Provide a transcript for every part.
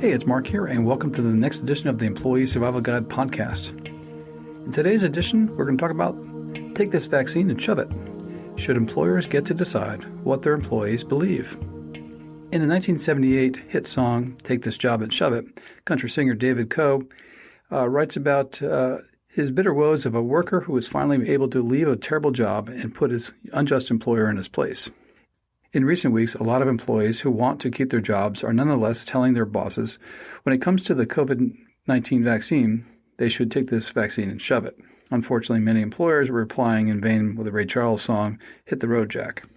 Hey, it's Mark here, and welcome to the next edition of the Employee Survival Guide podcast. In today's edition, we're going to talk about take this vaccine and shove it. Should employers get to decide what their employees believe? In the 1978 hit song, Take This Job and Shove It, country singer David Coe writes about his bitter woes of a worker who was finally able to leave a terrible job and put his unjust employer in his place. In recent weeks, a lot of employees who want to keep their jobs are nonetheless telling their bosses when it comes to the COVID-19 vaccine, they should take this vaccine and shove it. Unfortunately, many employers are replying in vain with the Ray Charles song, Hit the Road, Jack.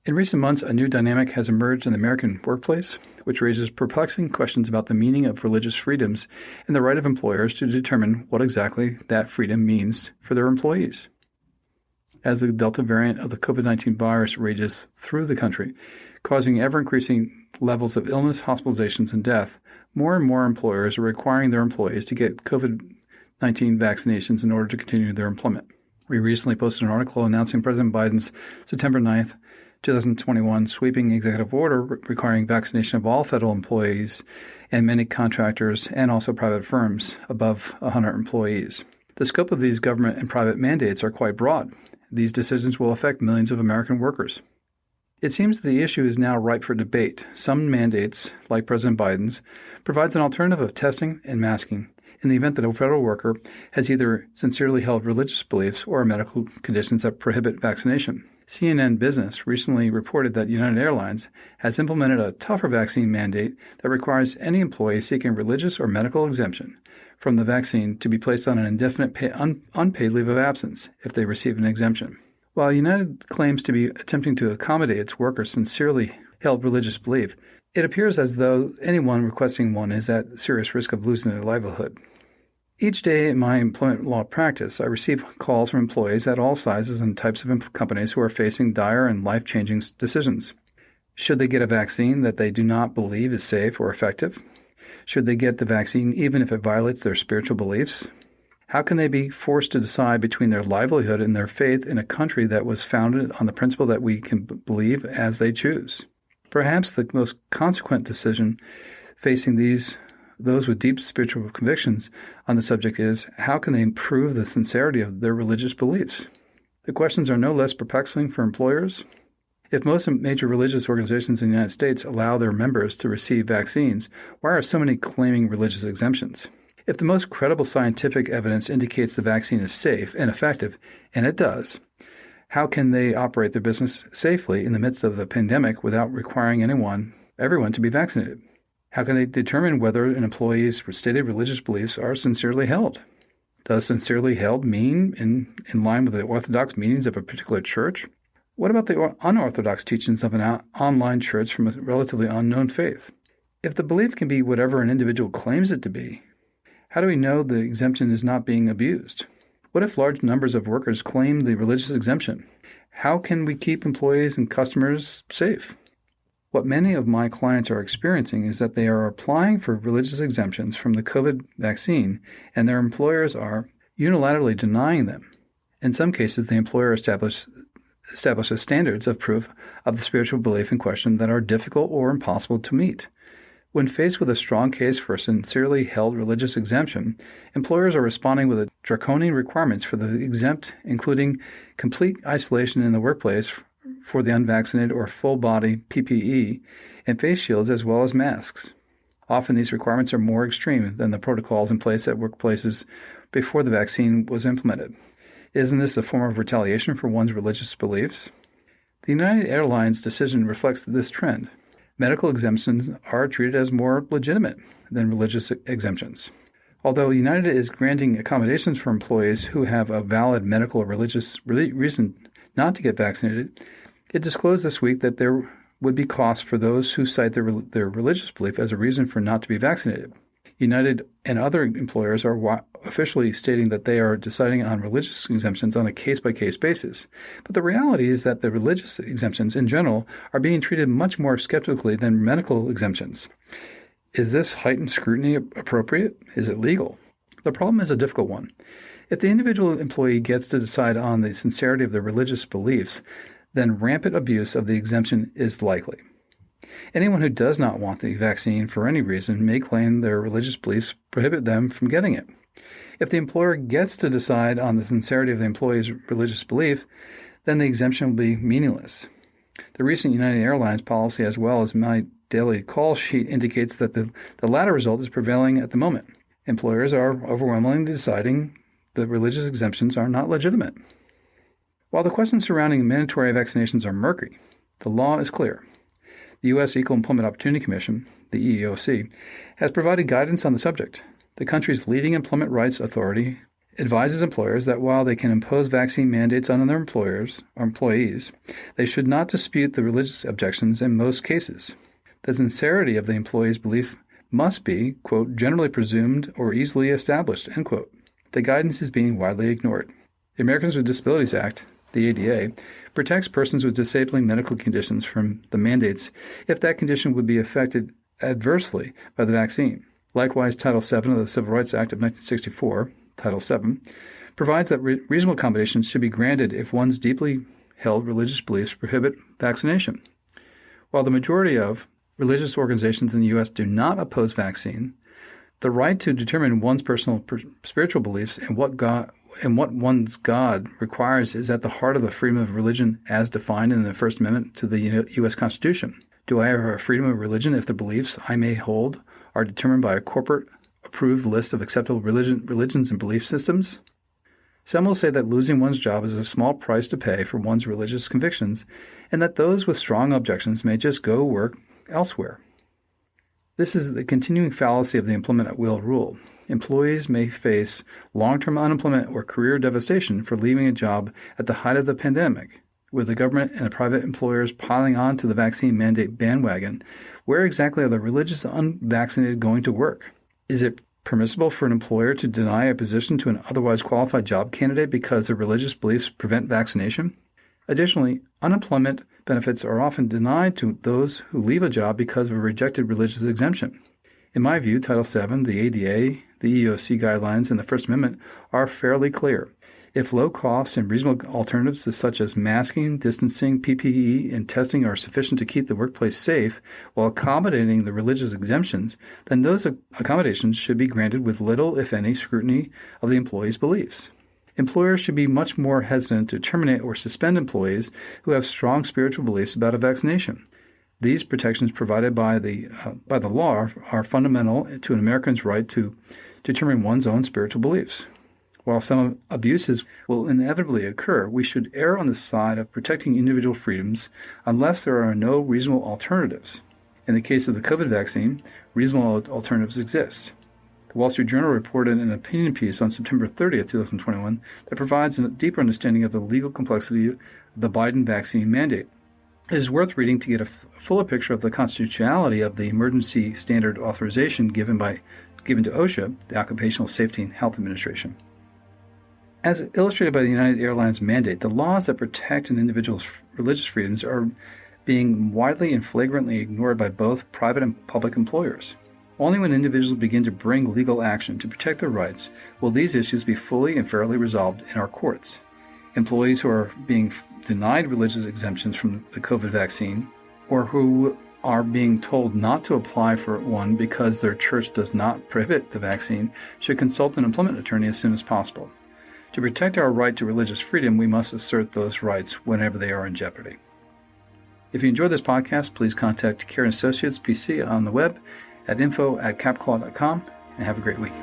In recent months, a new dynamic has emerged in the American workplace, which raises perplexing questions about the meaning of religious freedoms and the right of employers to determine what exactly that freedom means for their employees. As the Delta variant of the COVID-19 virus rages through the country, causing ever-increasing levels of illness, hospitalizations, and death, more and more employers are requiring their employees to get COVID-19 vaccinations in order to continue their employment. We recently posted an article announcing President Biden's September 9th, 2021 sweeping executive order requiring vaccination of all federal employees and many contractors and also private firms above 100 employees. The scope of these government and private mandates are quite broad. These decisions will affect millions of American workers. It seems the issue is now ripe for debate. Some mandates, like President Biden's, provides an alternative of testing and masking in the event that a federal worker has either sincerely held religious beliefs or medical conditions that prohibit vaccination. CNN Business recently reported that United Airlines has implemented a tougher vaccine mandate that requires any employee seeking religious or medical exemption from the vaccine to be placed on an indefinite unpaid leave of absence if they receive an exemption. While United claims to be attempting to accommodate its workers' sincerely held religious belief, it appears as though anyone requesting one is at serious risk of losing their livelihood. Each day in my employment law practice, I receive calls from employees at all sizes and types of companies who are facing dire and life-changing decisions. Should they get a vaccine that they do not believe is safe or effective? Should they get the vaccine even if it violates their spiritual beliefs? How can they be forced to decide between their livelihood and their faith in a country that was founded on the principle that we can believe as they choose? Perhaps the most consequent decision facing those with deep spiritual convictions on the subject is, how can they prove the sincerity of their religious beliefs? The questions are no less perplexing for employers. If most major religious organizations in the United States allow their members to receive vaccines, why are so many claiming religious exemptions? If the most credible scientific evidence indicates the vaccine is safe and effective, and it does, how can they operate their business safely in the midst of the pandemic without requiring everyone to be vaccinated? How can they determine whether an employee's stated religious beliefs are sincerely held? Does sincerely held mean in line with the orthodox meanings of a particular church? What about the unorthodox teachings of an online church from a relatively unknown faith? If the belief can be whatever an individual claims it to be, how do we know the exemption is not being abused? What if large numbers of workers claim the religious exemption? How can we keep employees and customers safe? What many of my clients are experiencing is that they are applying for religious exemptions from the COVID vaccine, and their employers are unilaterally denying them. In some cases, the employer establishes standards of proof of the spiritual belief in question that are difficult or impossible to meet. When faced with a strong case for a sincerely held religious exemption, employers are responding with draconian requirements for the exempt, including complete isolation in the workplace for the unvaccinated or full-body PPE and face shields as well as masks. Often these requirements are more extreme than the protocols in place at workplaces before the vaccine was implemented. Isn't this a form of retaliation for one's religious beliefs? The United Airlines decision reflects this trend. Medical exemptions are treated as more legitimate than religious exemptions. Although United is granting accommodations for employees who have a valid medical or religious reason not to get vaccinated, it disclosed this week that there would be costs for those who cite their religious belief as a reason for not to be vaccinated. United and other employers are officially stating that they are deciding on religious exemptions on a case-by-case basis. But the reality is that the religious exemptions in general are being treated much more skeptically than medical exemptions. Is this heightened scrutiny appropriate? Is it legal? The problem is a difficult one. If the individual employee gets to decide on the sincerity of their religious beliefs, then rampant abuse of the exemption is likely. Anyone who does not want the vaccine for any reason may claim their religious beliefs prohibit them from getting it. If the employer gets to decide on the sincerity of the employee's religious belief, then the exemption will be meaningless. The recent United Airlines policy, as well as my daily call sheet, indicates that the latter result is prevailing at the moment. Employers are overwhelmingly deciding that religious exemptions are not legitimate. While the questions surrounding mandatory vaccinations are murky, the law is clear. The U.S. Equal Employment Opportunity Commission, the EEOC, has provided guidance on the subject. The country's leading employment rights authority advises employers that while they can impose vaccine mandates on their employees, they should not dispute the religious objections in most cases. The sincerity of the employee's belief must be, quote, generally presumed or easily established, end quote. The guidance is being widely ignored. The Americans with Disabilities Act, the ADA, protects persons with disabling medical conditions from the mandates if that condition would be affected adversely by the vaccine. Likewise, Title VII of the Civil Rights Act of 1964, Title VII, provides that reasonable accommodations should be granted if one's deeply held religious beliefs prohibit vaccination. While the majority of religious organizations in the U.S. do not oppose vaccine, the right to determine one's personal spiritual beliefs and what one's God requires is at the heart of the freedom of religion as defined in the First Amendment to the U.S. Constitution. Do I have a freedom of religion if the beliefs I may hold are determined by a corporate-approved list of acceptable religions and belief systems? Some will say that losing one's job is a small price to pay for one's religious convictions, and that those with strong objections may just go work elsewhere. This is the continuing fallacy of the employment at will rule. Employees may face long-term unemployment or career devastation for leaving a job at the height of the pandemic. With the government and the private employers piling on to the vaccine mandate bandwagon, where exactly are the religious unvaccinated going to work? Is it permissible for an employer to deny a position to an otherwise qualified job candidate because their religious beliefs prevent vaccination? Additionally, unemployment benefits are often denied to those who leave a job because of a rejected religious exemption. In my view, Title VII, the ADA, the EEOC guidelines, and the First Amendment are fairly clear. If low-cost and reasonable alternatives such as masking, distancing, PPE, and testing are sufficient to keep the workplace safe while accommodating the religious exemptions, then those accommodations should be granted with little, if any, scrutiny of the employee's beliefs. Employers should be much more hesitant to terminate or suspend employees who have strong spiritual beliefs about a vaccination. These protections provided by the law are fundamental to an American's right to determine one's own spiritual beliefs. While some abuses will inevitably occur, we should err on the side of protecting individual freedoms unless there are no reasonable alternatives. In the case of the COVID vaccine, reasonable alternatives exist. The Wall Street Journal reported an opinion piece on September 30, 2021, that provides a deeper understanding of the legal complexity of the Biden vaccine mandate. It is worth reading to get a fuller picture of the constitutionality of the emergency standard authorization given to OSHA, the Occupational Safety and Health Administration. As illustrated by the United Airlines mandate, the laws that protect an individual's religious freedoms are being widely and flagrantly ignored by both private and public employers. Only when individuals begin to bring legal action to protect their rights will these issues be fully and fairly resolved in our courts. Employees who are being denied religious exemptions from the COVID vaccine, or who are being told not to apply for one because their church does not prohibit the vaccine, should consult an employment attorney as soon as possible. To protect our right to religious freedom, we must assert those rights whenever they are in jeopardy. If you enjoyed this podcast, please contact Carey & Associates PC on the web at info@capclaw.com, and have a great week.